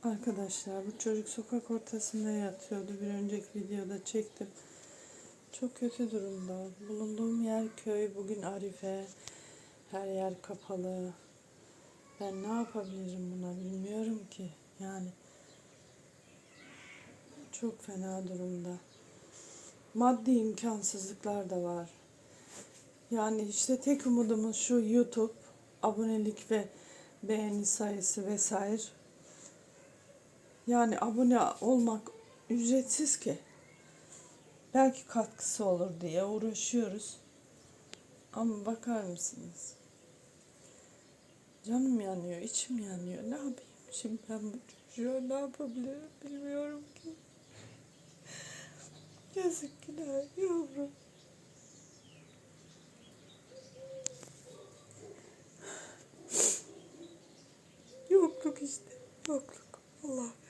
Arkadaşlar bu çocuk sokak ortasında yatıyordu. Bir önceki videoda çektim. Çok kötü durumda. Bulunduğum yer köy. Bugün Arife. Her yer kapalı. Ben ne yapabilirim buna bilmiyorum ki. Yani çok fena durumda. Maddi imkansızlıklar da var. Yani işte tek umudumuz şu YouTube, abonelik ve beğeni sayısı vesaire. Yani abone olmak ücretsiz ki. Belki katkısı olur diye uğraşıyoruz. Ama bakar mısınız? Canım yanıyor, içim yanıyor. Ne yapayım? Şimdi ben bu çocuğa ne yapabilirim bilmiyorum ki. Yazık günah yavrum. Yokluk işte. Yokluk. Allah